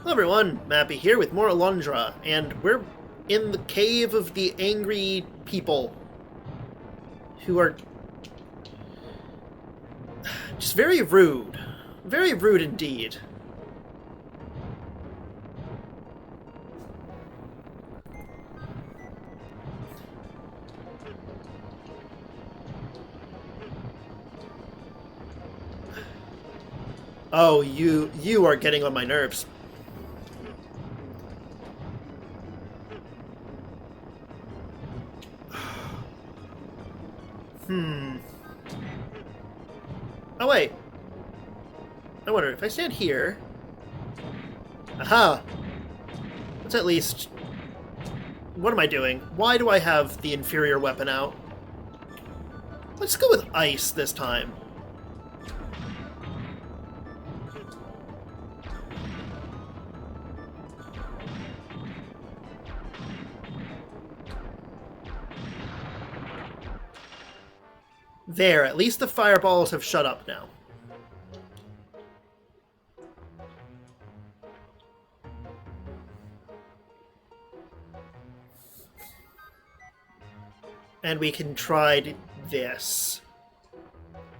Hello everyone, Mappy here with more Alundra, and we're in the cave of the angry people who are just very rude. Very rude indeed. Oh, you are getting on my nerves. Oh wait. I wonder if I stand here. Aha! Let's at least. What am I doing? Why do I have the inferior weapon out? Let's go with ice this time. There, at least the fireballs have shut up now. And we can try this.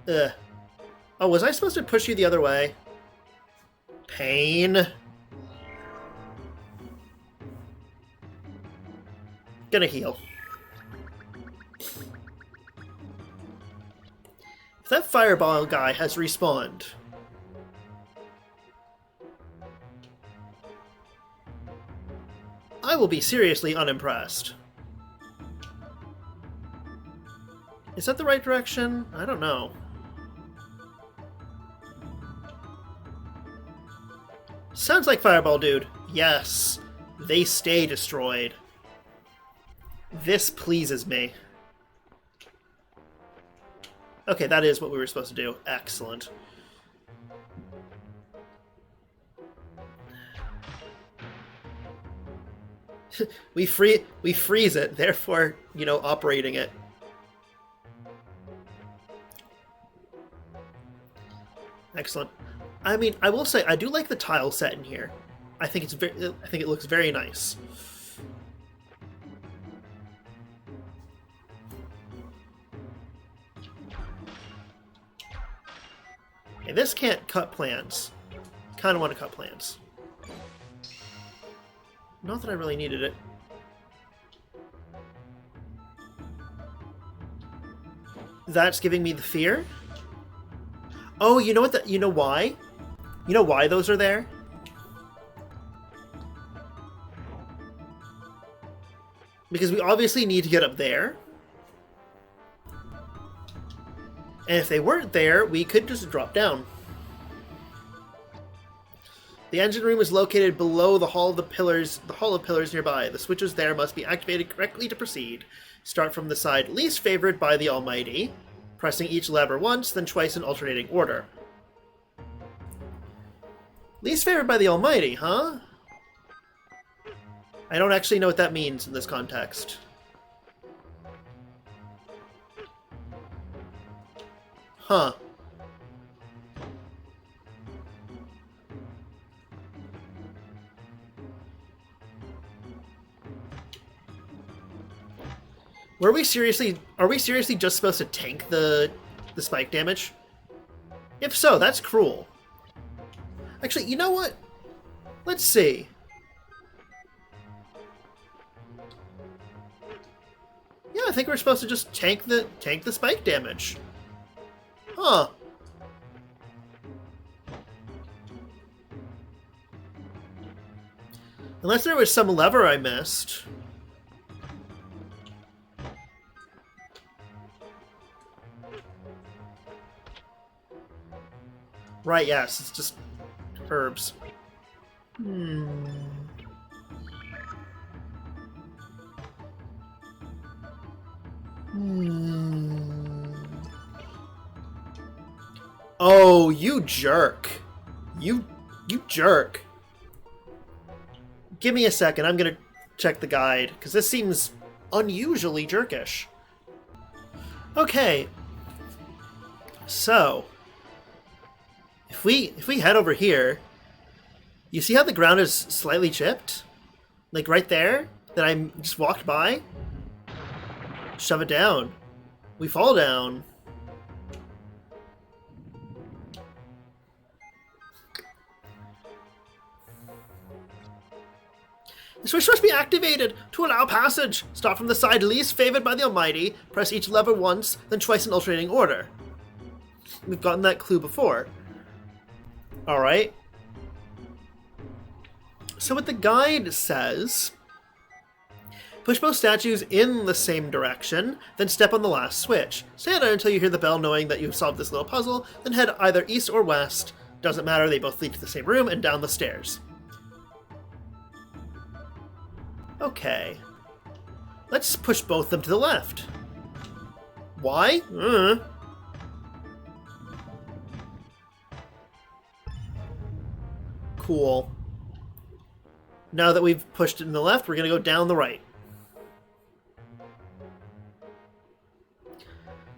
Ugh. Oh, was I supposed to push you the other way? Pain. Gonna heal. If that fireball guy has respawned, I will be seriously unimpressed. Is that the right direction? I don't know. Sounds like Fireball Dude. Yes. They stay destroyed. This pleases me. Okay, that is what we were supposed to do. Excellent. we freeze it, therefore, you know, operating it. Excellent. I mean, I will say I do like the tile set in here. I think it looks very nice. Okay, this can't cut plants. Kind of want to cut plants. Not that I really needed it. That's giving me the fear. Oh, you know what? You know why? You know why those are there? Because we obviously need to get up there. And if they weren't there, we could just drop down. The engine room is located below the hall of pillars nearby. The switches there must be activated correctly to proceed. Start from the side least favored by the Almighty, pressing each lever once, then twice in alternating order. Least favored by the Almighty, huh? I don't actually know what that means in this context. Huh. Are we seriously just supposed to tank the spike damage? If so, that's cruel. Actually, you know what? Let's see. Yeah, I think we're supposed to just tank the spike damage. Huh. Unless there was some lever I missed. Right, yes, it's just herbs. Oh, you jerk. You jerk. Give me a second, I'm gonna check the guide, because this seems unusually jerkish. Okay. So, if we head over here, You see how the ground is slightly chipped? Like right there? That I just walked by? Shove it down. We fall down. The switch must be activated to allow passage. Start from the side least favored by the Almighty. Press each lever once, then twice in alternating order. We've gotten that clue before. Alright. So what the guide says... Push both statues in the same direction, then step on the last switch. Stand there until you hear the bell knowing that you've solved this little puzzle, then head either east or west. Doesn't matter, they both lead to the same room and down the stairs. Okay. Let's push both of them to the left. Why? Cool. Now that we've pushed it in the left, we're going to go down the right.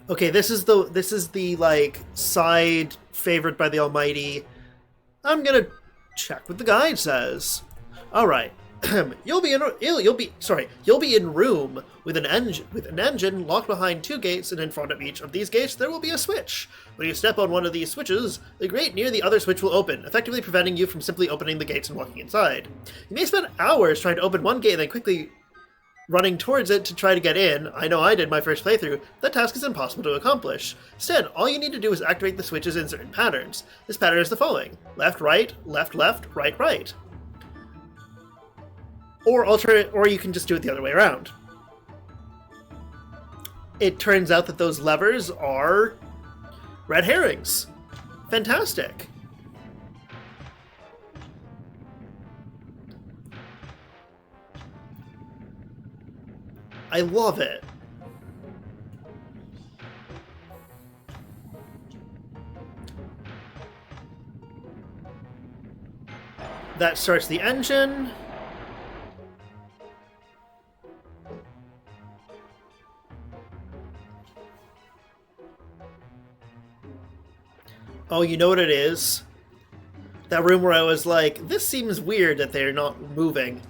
Okay, this is the like side favored by the Almighty. I'm going to check what the guide says. All right. You'll be in room with an engine locked behind 2 gates, and in front of each of these gates there will be a switch. When you step on one of these switches, the grate near the other switch will open, effectively preventing you from simply opening the gates and walking inside. You may spend hours trying to open one gate and then quickly running towards it to try to get in. I know I did my first playthrough. That task is impossible to accomplish. Instead, all you need to do is activate the switches in certain patterns. This pattern is the following: left, right, left, left, right, right. Or you can just do it the other way around. It turns out that those levers are red herrings. Fantastic. I love it. That starts the engine. Oh, you know what it is? That room where I was like, this seems weird that they're not moving.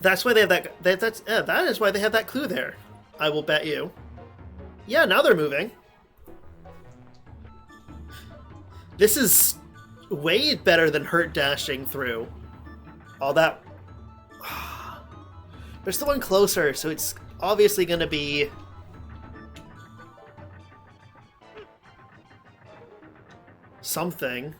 That's why they have that. That is why they have that clue there. I will bet you. Yeah, now they're moving. This is way better than Hurt dashing through. All that. There's the one closer, so it's obviously going to be. Something.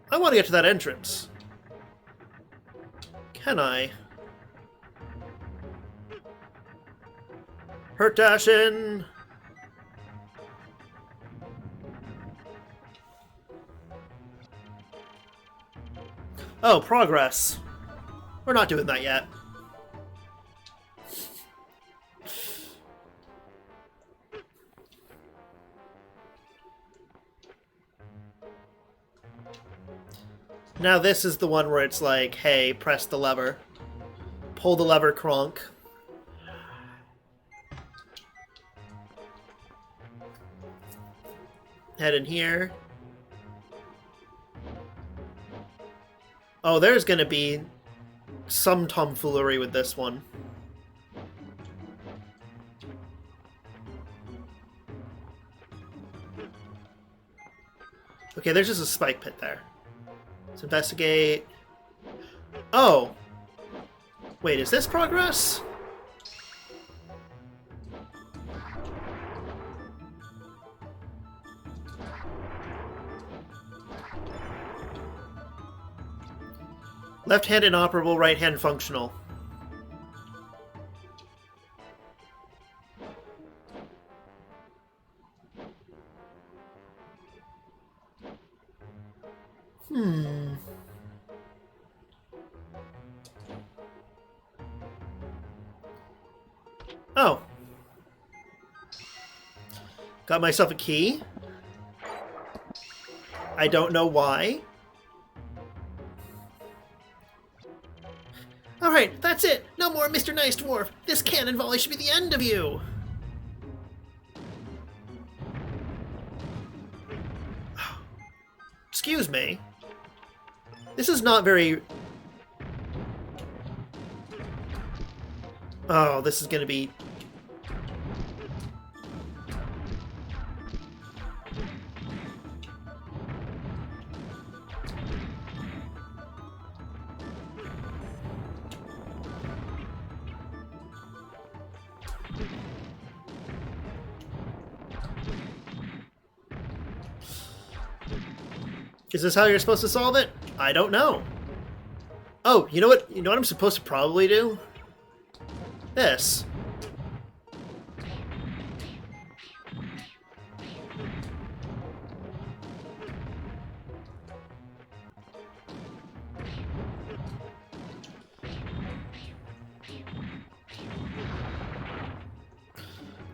I want to get to that entrance. Can I? Hurt dashing. Oh, progress. We're not doing that yet. Now this is the one where it's like, hey, press the lever. Pull the lever, Kronk. Head in here. Oh, there's gonna be some tomfoolery with this one. Okay, there's just a spike pit there. Let's investigate. Oh! Wait, is this progress? Left hand inoperable, right hand functional. Oh. Got myself a key. I don't know why. Alright, that's it! No more Mr. Nice Dwarf! This cannon volley should be the end of you! Excuse me. This is not very... Oh, this is gonna be... Is this how you're supposed to solve it? I don't know. Oh, you know what? You know what I'm supposed to probably do? This.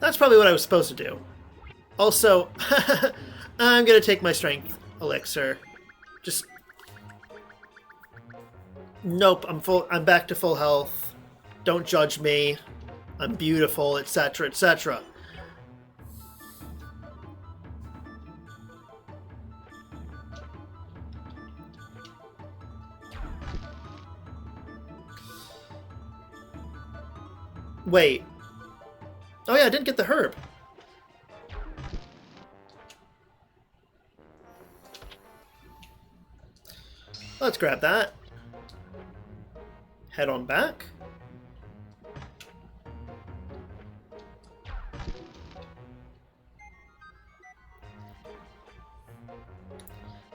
That's probably what I was supposed to do. Also, I'm gonna take my strength elixir. Just... Nope, I'm back to full health. Don't judge me. I'm beautiful, etc., etc. Wait. Oh yeah, I didn't get the herb. Let's grab that. Head on back.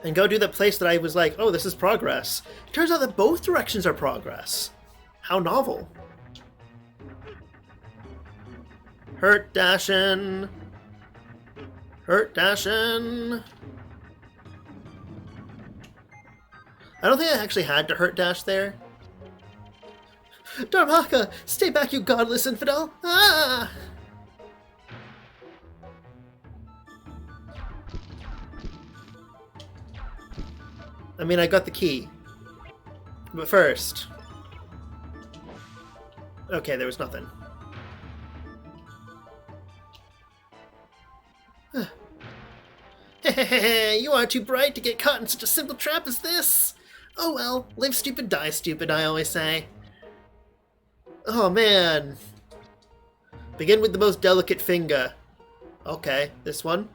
And go do the place that I was like, oh, this is progress. It turns out that both directions are progress. How novel. Hurt dashin'. Hurt dashin'. I don't think I actually had to hurt dash there. Dharmaka! Stay back, you godless infidel! Ah! I mean, I got the key. But first... Okay, there was nothing. Hehehe, you are too bright to get caught in such a simple trap as this! Oh well, live stupid, die stupid, I always say. Oh man. Begin with the most delicate finger. Okay, this one.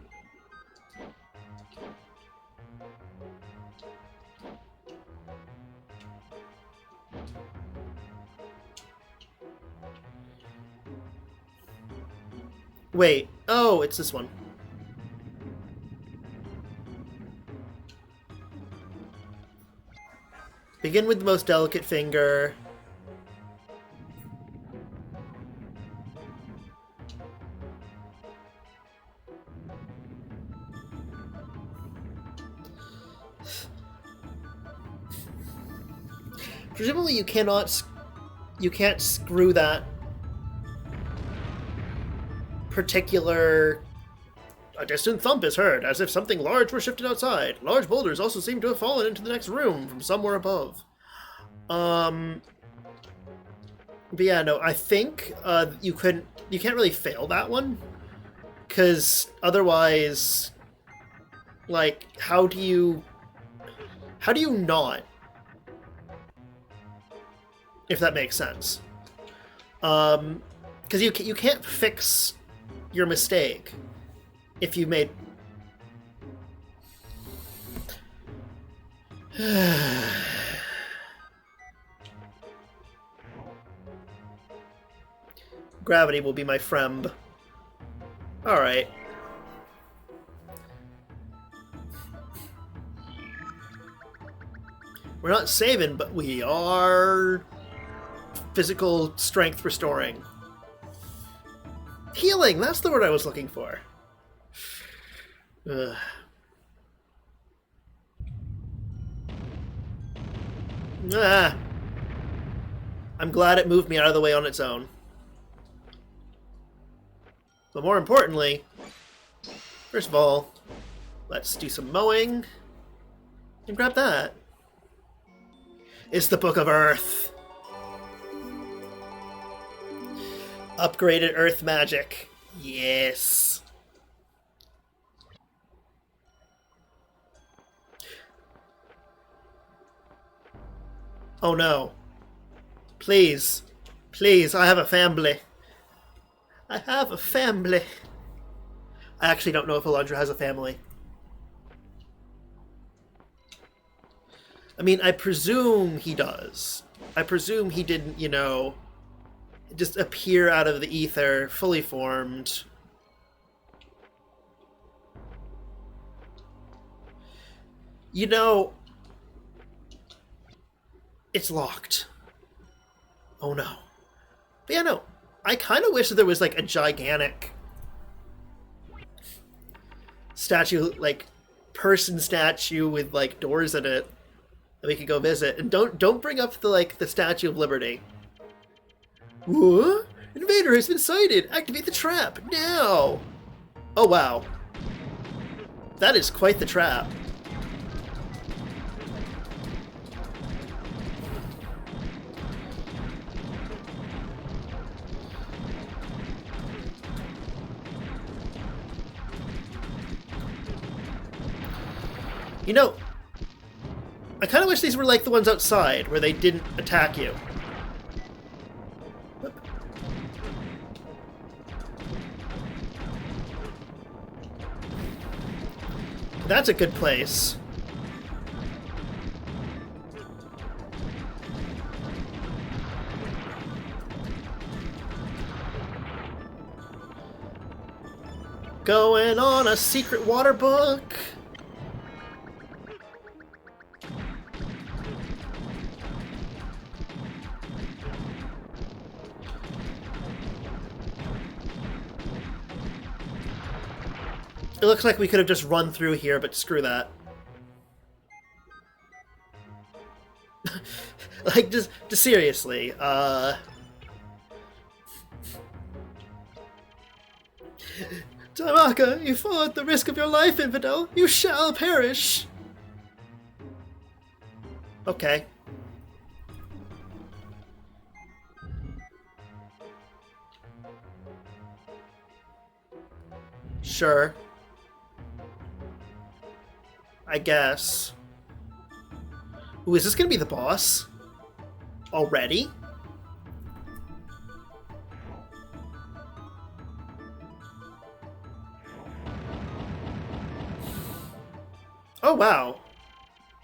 Wait, oh, it's this one. Begin with the most delicate finger. Presumably you can't screw that particular... A distant thump is heard, as if something large were shifted outside. Large boulders also seem to have fallen into the next room from somewhere above. But yeah, no, I think you can't really fail that one, because otherwise, like, how do you not? If that makes sense. Because you can't fix your mistake. If you made... Gravity will be my friend. Alright. We're not saving, but we are... physical strength restoring. Healing! That's the word I was looking for. Ugh. Ah. I'm glad it moved me out of the way on its own. But more importantly, first of all, let's do some mowing and grab that. It's the Book of Earth. Upgraded Earth magic. Yes. Oh no. Please. Please, I have a family. I have a family. I actually don't know if Alundra has a family. I mean, I presume he does. I presume he didn't, you know, just appear out of the ether, fully formed. You know, it's locked. Oh no. But yeah, no. I kind of wish that there was like a gigantic statue, like person statue with like doors in it that we could go visit. And don't bring up the Statue of Liberty. What? Invader has been sighted. Activate the trap now. Oh wow. That is quite the trap. You know, I kind of wish these were like the ones outside, where they didn't attack you. That's a good place. Going on a secret water book. It looks like we could have just run through here, but screw that. Like, just seriously, Tamaka, you fall at the risk of your life, infidel. You shall perish. Okay. Sure. I guess. Ooh, is this gonna be the boss? Already? Oh wow.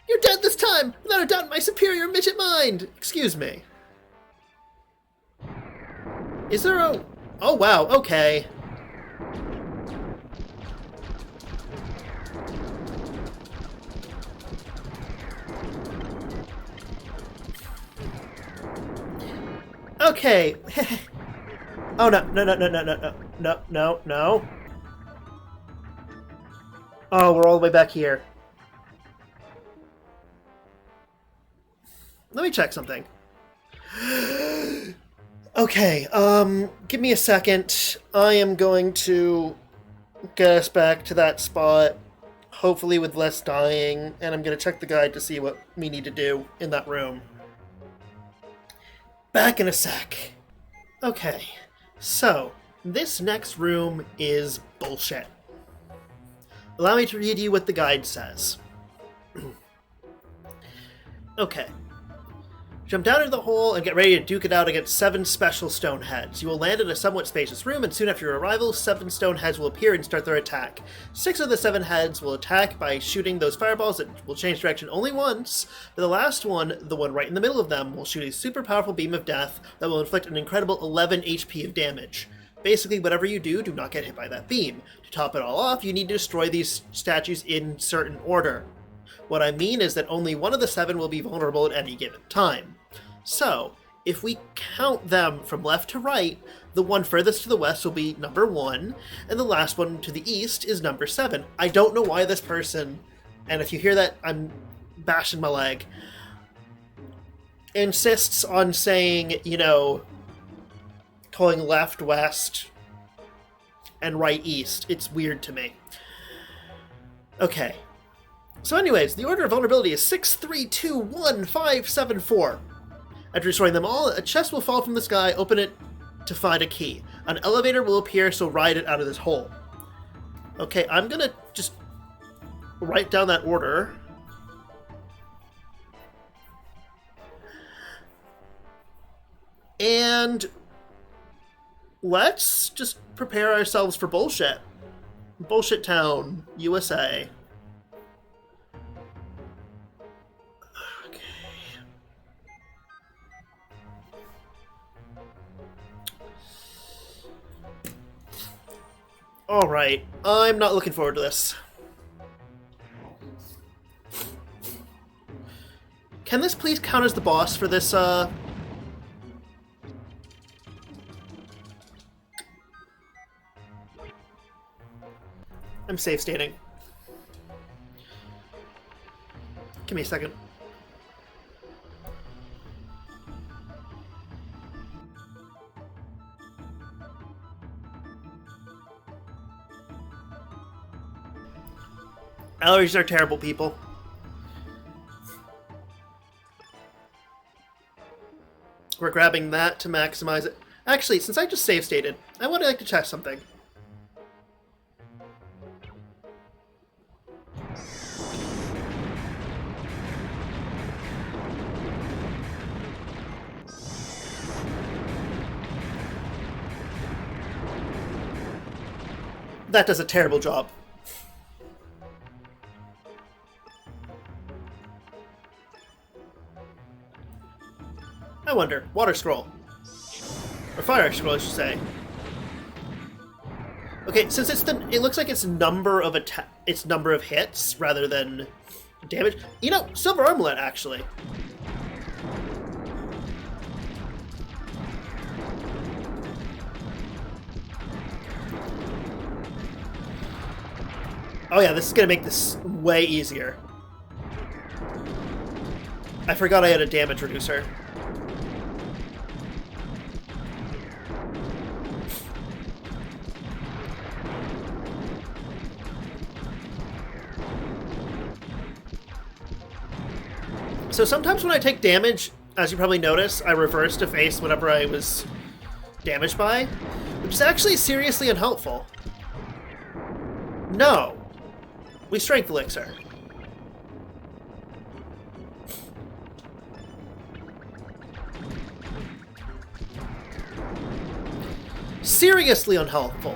You're dead this time! Without a doubt in my superior midget mind! Excuse me. Is there a... Oh wow, okay. Okay. Oh no, no, no, no, no, no, no, no, no. Oh, we're all the way back here. Let me check something. Okay, give me a second. I am going to get us back to that spot, hopefully with less dying, and I'm going to check the guide to see what we need to do in that room. Back in a sec. Okay, so this next room is bullshit. Allow me to read you what the guide says. Okay. Jump down into the hole and get ready to duke it out against 7 special stone heads. You will land in a somewhat spacious room, and soon after your arrival, 7 stone heads will appear and start their attack. 6 of the 7 heads will attack by shooting those fireballs that will change direction only once, but the last one, the one right in the middle of them, will shoot a super powerful beam of death that will inflict an incredible 11 HP of damage. Basically, whatever you do, do not get hit by that beam. To top it all off, you need to destroy these statues in certain order. What I mean is that only one of the 7 will be vulnerable at any given time. So, if we count them from left to right, the one furthest to the west will be number 1, and the last one to the east is number 7. I don't know why this person, and if you hear that, I'm bashing my leg, insists on saying, you know, calling left west and right east. It's weird to me. Okay. So anyways, the order of vulnerability is 6, 3, 2, 1, 5, 7, 4. After destroying them all, a chest will fall from the sky, open it to find a key. An elevator will appear, so ride it out of this hole. Okay, I'm gonna just write down that order. And let's just prepare ourselves for bullshit. Bullshit Town, USA. Okay. Alright, I'm not looking forward to this. Can this please count as the boss for this, I'm save stating. Give me a second. Allergies are terrible, people. We're grabbing that to maximize it. Actually, since I just save stated, I would like to check something. That does a terrible job. I wonder. Water scroll. Or fire scroll, I should say. Okay, since it looks like it's number of hits rather than damage. You know, silver armlet actually. Oh yeah, this is gonna make this way easier. I forgot I had a damage reducer. So sometimes when I take damage, as you probably notice, I reverse to face whatever I was damaged by, which is actually seriously unhelpful. No. We strength elixir. Seriously unhelpful.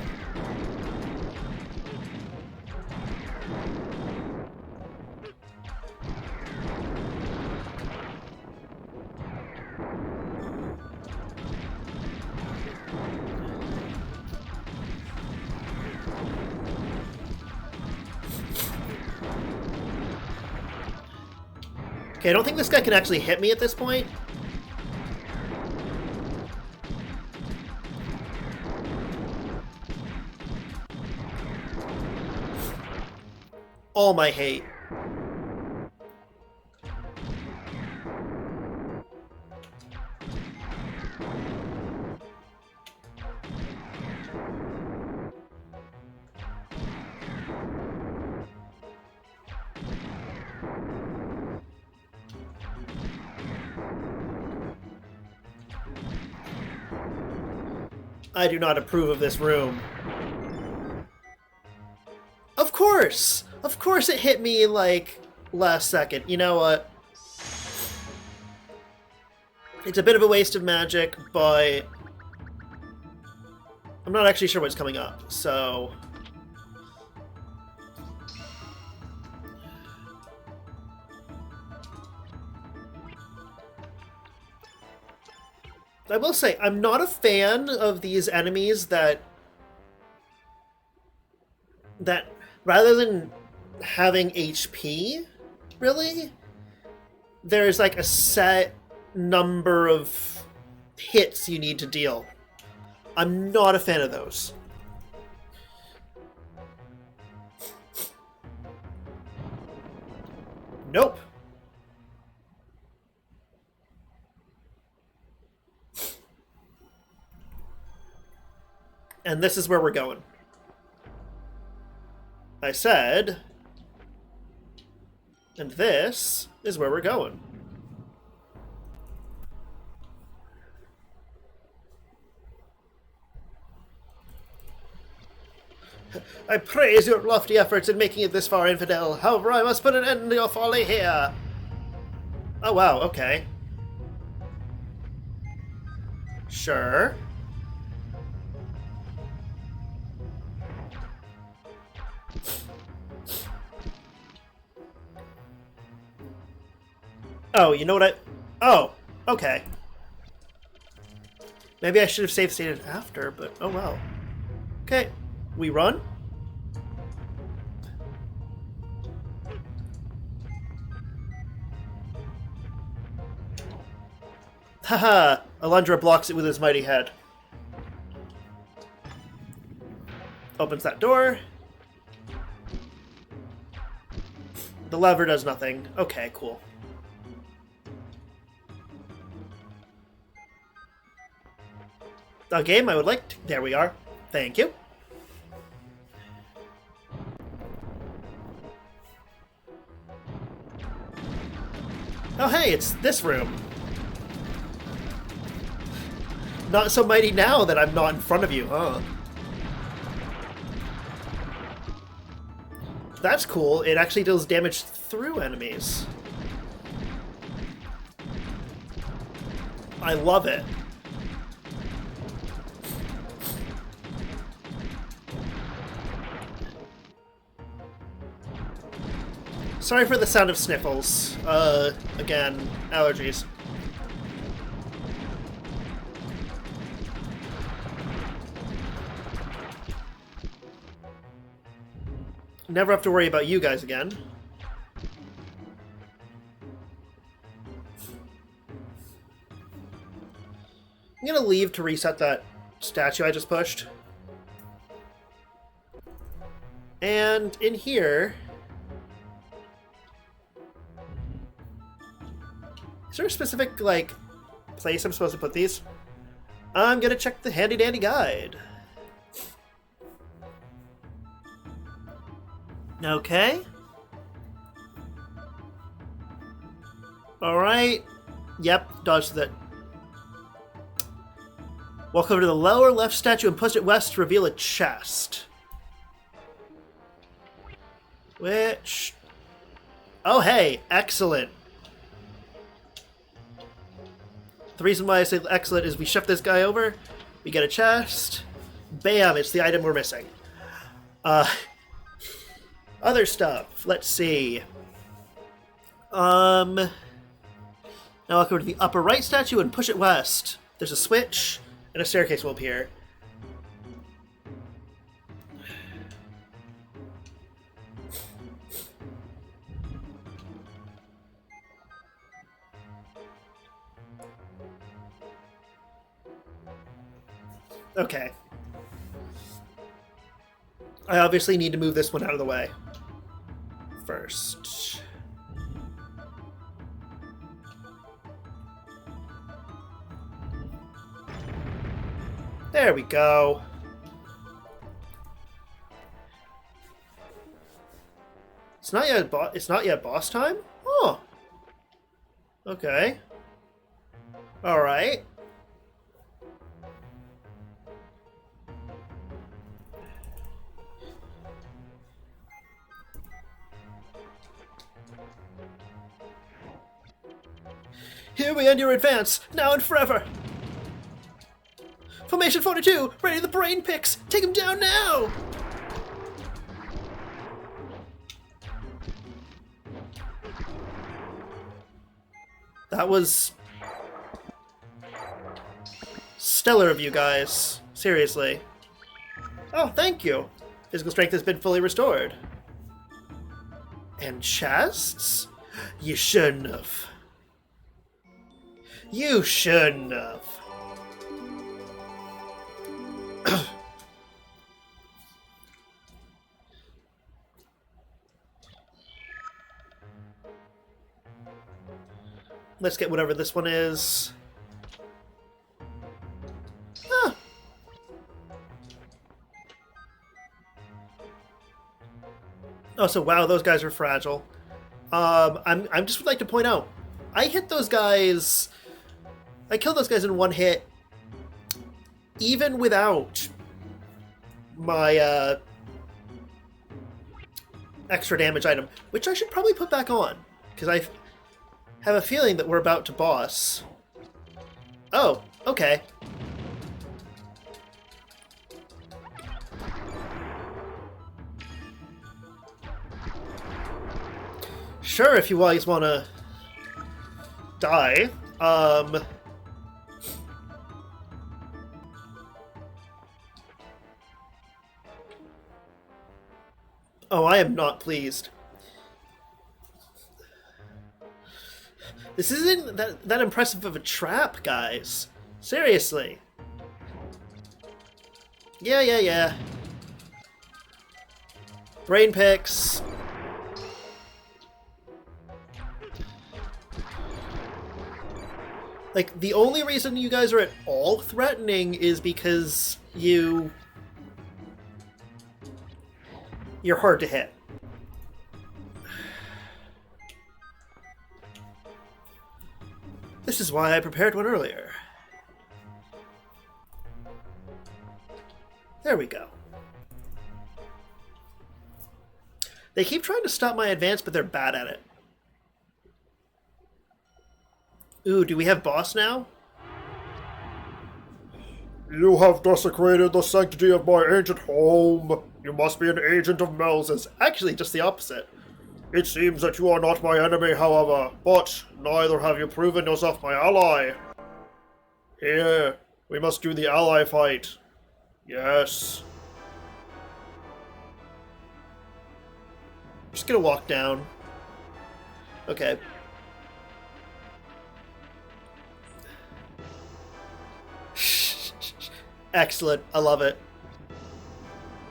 Okay, I don't think this guy can actually hit me at this point. All my hate. I do not approve of this room. Of course! Of course it hit me, like, last second. You know what? It's a bit of a waste of magic, but I'm not actually sure what's coming up, so... I will say, I'm not a fan of these enemies that rather than having HP, really, there's like a set number of hits you need to deal. I'm not a fan of those. Nope. And this is where we're going. I said, and this is where we're going. I praise your lofty efforts in making it this far, Infidel. However, I must put an end to your folly here. Oh wow, okay. Sure. Oh, you know what Oh, okay. Maybe I should have save stated after, but oh well. Okay, we run? Haha, Alundra blocks it with his mighty head. Opens that door. The lever does nothing. Okay, cool. A game I would like to... There we are. Thank you. Oh hey, it's this room. Not so mighty now that I'm not in front of you, huh? That's cool. It actually deals damage through enemies. I love it. Sorry for the sound of sniffles. Again, allergies. Never have to worry about you guys again. I'm gonna leave to reset that statue I just pushed. And in here... Is there a specific, like, place I'm supposed to put these? I'm gonna check the handy-dandy guide. Okay. Alright. Yep, dodge that. Walk over to the lower left statue and push it west to reveal a chest. Which... Oh, hey! Excellent! The reason why I say excellent is we shift this guy over, we get a chest, bam, it's the item we're missing. Other stuff, let's see. Now I'll go to the upper right statue and push it west. There's a switch, and a staircase will appear. Okay. I obviously need to move this one out of the way first. There we go. It's not yet boss time? Oh. Okay. All right. Here we end your advance, now and forever! Formation 42, ready the brain picks! Take him down now! That was... stellar of you guys. Seriously. Oh, thank you! Physical strength has been fully restored. And chests? You shouldn't have. You shouldn't have. Let's get whatever this one is. Huh. Oh, so wow, those guys are fragile. I'm just would like to point out, I hit those guys. I killed those guys in one hit, even without my extra damage item, which I should probably put back on, because I have a feeling that we're about to boss. Oh, okay. Sure, if you guys want to die. Oh, I am not pleased. This isn't that impressive of a trap, guys. Seriously. Yeah. Brain picks. Like, the only reason you guys are at all threatening is because you're hard to hit. This is why I prepared one earlier. There we go. They keep trying to stop my advance, but they're bad at it. Ooh, do we have boss now? You have desecrated the sanctity of my ancient home. You must be an agent of Mel's. Actually, just the opposite. It seems that you are not my enemy, however, but neither have you proven yourself my ally. Here, we must do the ally fight. Yes. I'm just gonna walk down. Okay. Excellent. I love it.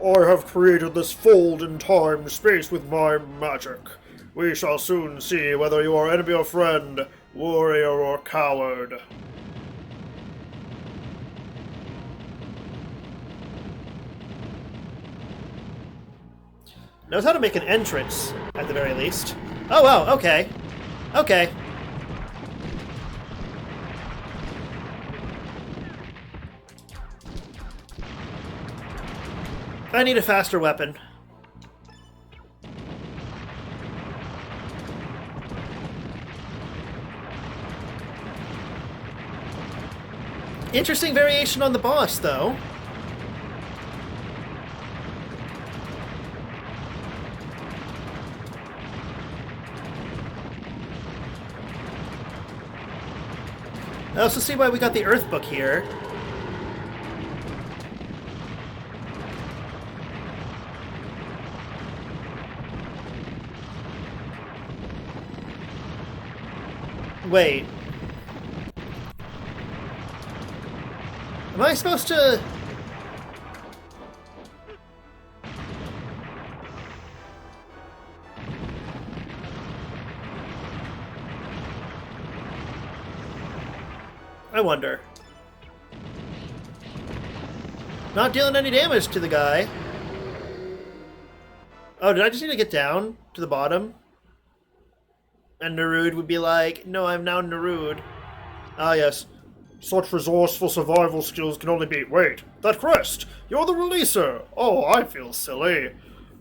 I have created this fold in time-space with my magic. We shall soon see whether you are enemy or friend, warrior or coward. Knows how to make an entrance, at the very least. Oh, wow, okay. Okay. I need a faster weapon. Interesting variation on the boss, though. I also see why we got the Earth Book here. Wait. Am I supposed to... I wonder. Not dealing any damage to the guy. Oh, did I just need to get down to the bottom? And Nerud would be like, no, I'm now Nerud. Ah, yes. Such resourceful survival skills can only be... Wait, that crest! You're the releaser! Oh, I feel silly.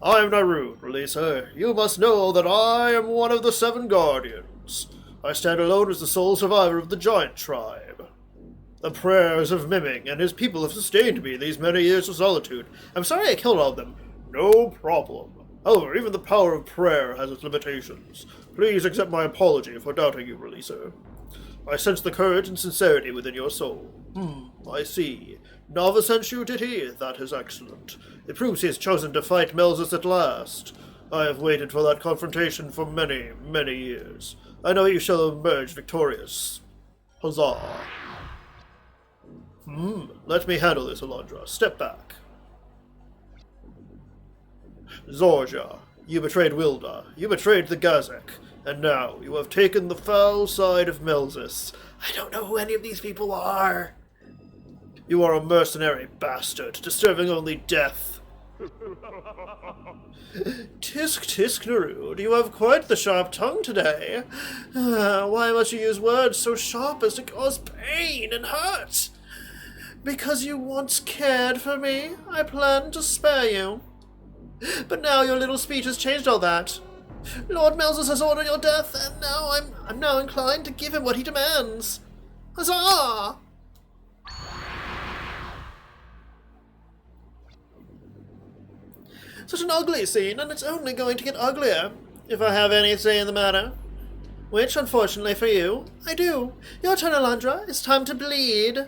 I am Nerud, releaser. You must know that I am one of the 7 guardians. I stand alone as the sole survivor of the giant tribe. The prayers of Miming and his people have sustained me these many years of solitude. I'm sorry I killed all of them. No problem. However, even the power of prayer has its limitations. Please accept my apology for doubting you, releaser. I sense the courage and sincerity within your soul. I see. Nava sent you, did he? That is excellent. It proves he has chosen to fight Melzus at last. I have waited for that confrontation for many, many years. I know you shall emerge victorious. Huzzah. Let me handle this, Alundra. Step back. Zorja, you betrayed Wilda. You betrayed the Gazek. And now you have taken the foul side of Melzus. I don't know who any of these people are. You are a mercenary bastard, deserving only death. Tisk tisk, Nerud, you have quite the sharp tongue today. Why must you use words so sharp as to cause pain and hurt? Because you once cared for me, I planned to spare you. But now your little speech has changed all that. Lord Melzus has ordered your death, and now I'm now inclined to give him what he demands. Huzzah! Such an ugly scene, and it's only going to get uglier. if I have any say in the matter. Which, unfortunately for you, I do. Your turn, Alundra. It's time to bleed.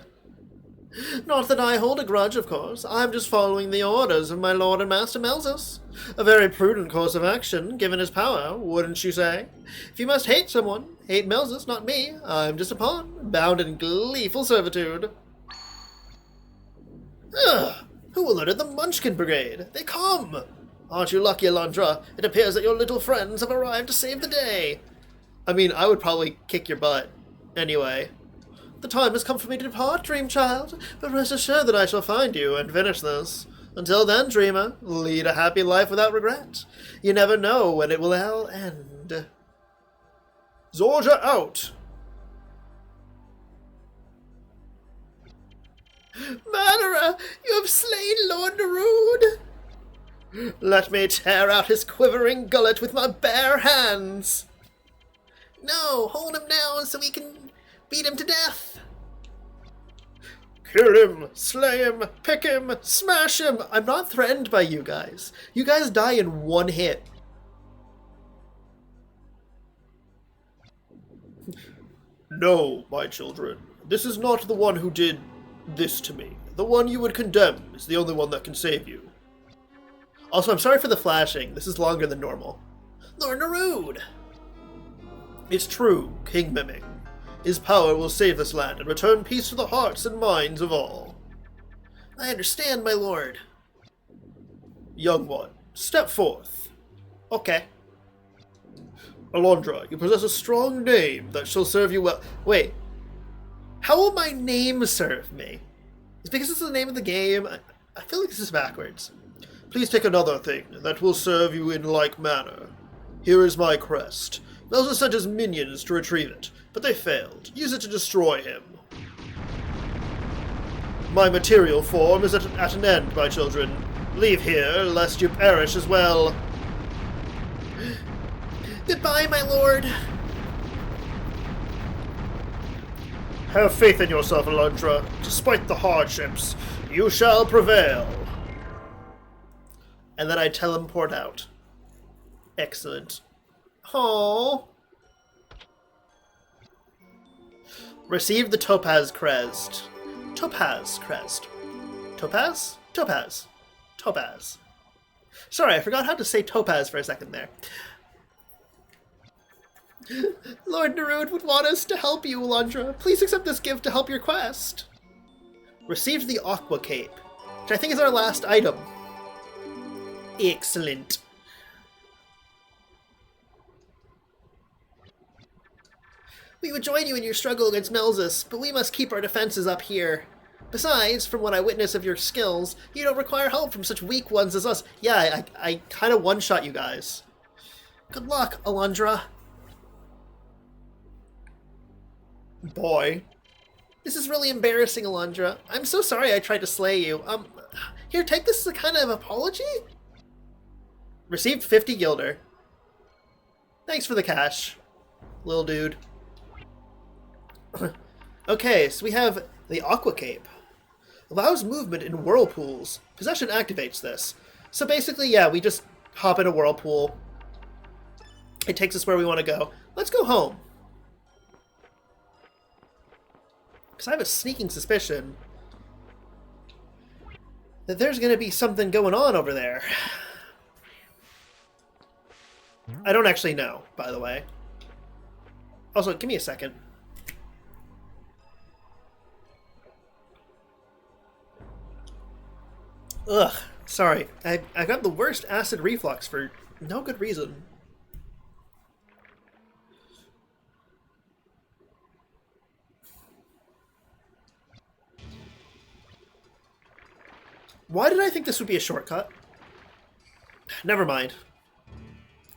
Not that I hold a grudge, of course. I'm just following the orders of my lord and master Melzus. A very prudent course of action, given his power, wouldn't you say? If you must hate someone, hate Melzus, not me. I'm just a pawn, bound in gleeful servitude. Ugh! Who alerted the Munchkin Brigade? They come! Aren't you lucky, Alundra? It appears that your little friends have arrived to save the day. I mean, I would probably kick your butt. Anyway. The time has come for me to depart, Dream Child, but rest assured that I shall find you and finish this. Until then, Dreamer, lead a happy life without regret. You never know when it will all end. Zorja out! Murderer, you have slain Lord Nerude! Let me tear out his quivering gullet with my bare hands! No, hold him now so we can beat him to death! Kill him! Slay him! Pick him! Smash him! I'm not threatened by you guys. You guys die in one hit. No, my children. This is not the one who did this to me. The one you would condemn is the only one that can save you. Also, I'm sorry for the flashing. This is longer than normal. Lord Nerude! It's true, King Mimic. His power will save this land and return peace to the hearts and minds of all. I understand, my lord. Young one, step forth. Okay. Alundra, you possess a strong name that shall serve you well. Wait. How will my name serve me? It's because it's the name of the game. I feel like this is backwards. Please take another thing that will serve you in like manner. Here is my crest. Melzus sent his minions to retrieve it, but they failed. Use it to destroy him. My material form is at an end, my children. Leave here, lest you perish as well. Goodbye, my lord. Have faith in yourself, Alundra. Despite the hardships, you shall prevail. And then I teleport out. Excellent. Oh. Received the Topaz Crest. Topaz Crest. Topaz? Topaz. Topaz. Sorry, I forgot how to say Topaz for a second there. Lord Nerude would want us to help you, Alundra. Please accept this gift to help your quest. Received the Aqua Cape, which I think is our last item. Excellent. We would join you in your struggle against Melzus, but we must keep our defenses up here. Besides, from what I witness of your skills, you don't require help from such weak ones as us. Yeah, I kind of one-shot you guys. Good luck, Alundra. Boy. This is really embarrassing, Alundra. I'm so sorry I tried to slay you. Here, take this as a kind of apology? Received 50 Gilder. Thanks for the cash, little dude. Okay, so we have the Aqua Cape. Allows movement in whirlpools. Possession activates this. So basically, yeah, we just hop in a whirlpool. It takes us where we want to go. Let's go home. Because I have a sneaking suspicion that there's going to be something going on over there. I don't actually know, by the way. Also, give me a second. Ugh, sorry. I got the worst acid reflux for no good reason. Why did I think this would be a shortcut? Never mind.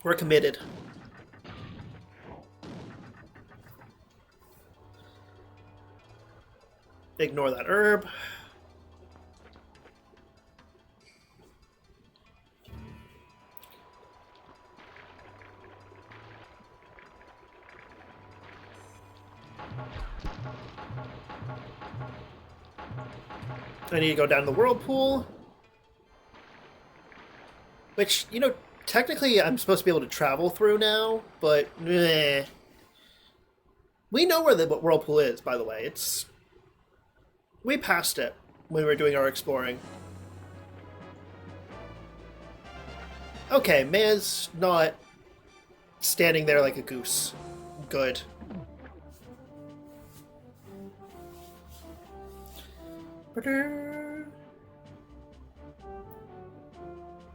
We're committed. Ignore that herb. I need to go down the whirlpool. Which, you know, technically I'm supposed to be able to travel through now, but meh. We know where the whirlpool is, by the way. We passed it when we were doing our exploring. Okay, Maya's not standing there like a goose. Good.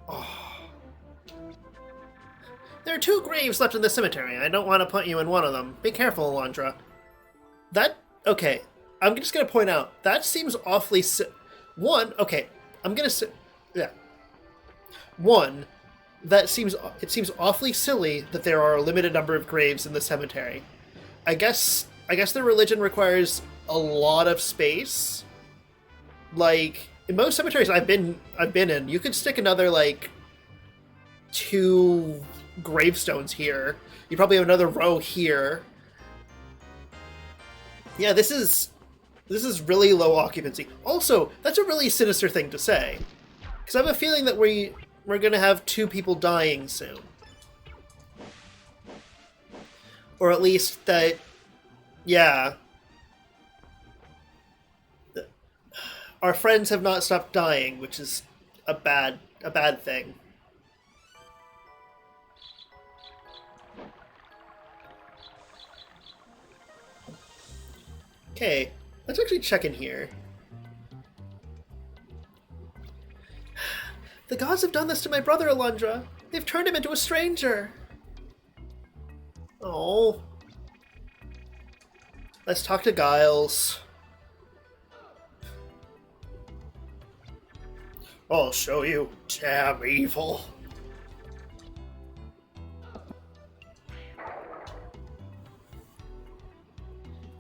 Oh. There are 2 graves left in the cemetery. I don't want to put you in one of them. Be careful, Alundra. Okay, I'm just going to point out, that seems awfully... okay, I'm going to... Yeah. It seems awfully silly that there are a limited number of graves in the cemetery. I guess their religion requires a lot of space. Like, in most cemeteries I've been in, you could stick another, like, 2 gravestones here. You probably have another row here. Yeah, this is really low occupancy. Also, that's a really sinister thing to say, because I have a feeling that we're gonna have 2 people dying soon, or at least that, yeah, our friends have not stopped dying, which is a bad thing. Okay, let's actually check in here. The gods have done this to my brother, Alundra. They've turned him into a stranger. Oh. Let's talk to Giles. I'll show you. Damn evil.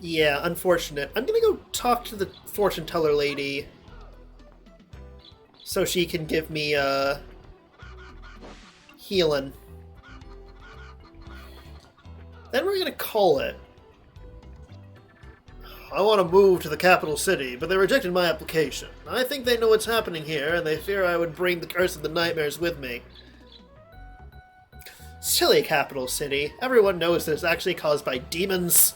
Yeah, unfortunate. I'm gonna go talk to the fortune teller lady so she can give me healing. Then we're gonna call it. I want to move to the capital city, but they rejected my application. I think they know what's happening here, and they fear I would bring the curse of the nightmares with me. Silly capital city. Everyone knows that it's actually caused by demons.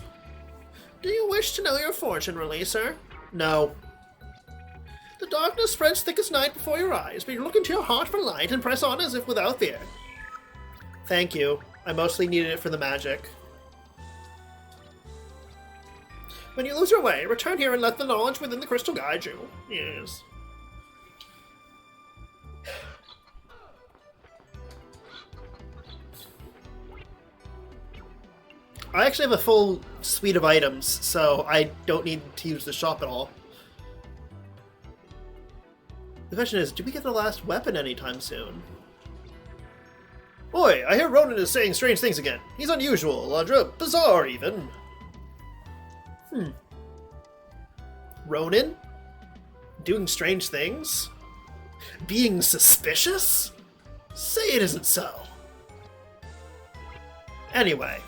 Do you wish to know your fortune, Releaser? No. The darkness spreads thick as night before your eyes, but you look into your heart for light and press on as if without fear. Thank you. I mostly needed it for the magic. When you lose your way, return here and let the knowledge within the crystal guide you. Yes. I actually have a full suite of items, so I don't need to use the shop at all. The question is, do we get the last weapon anytime soon? Oi, I hear Ronan is saying strange things again. He's unusual, Alundra. Bizarre, even. Ronan? Doing strange things? Being suspicious? Say it isn't so. Anyway.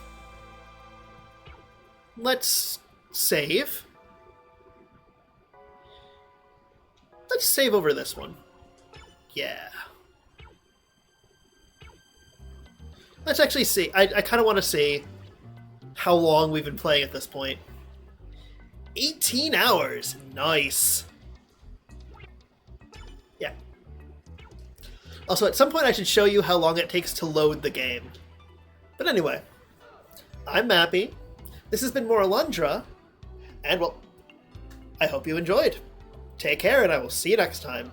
Let's save. Let's save over this one. Yeah. Let's actually see. I kind of want to see how long we've been playing at this point. 18 hours. Nice. Yeah. Also, at some point I should show you how long it takes to load the game. But anyway, I'm Mappy. This has been more Alundra. And, well, I hope you enjoyed. Take care, and I will see you next time.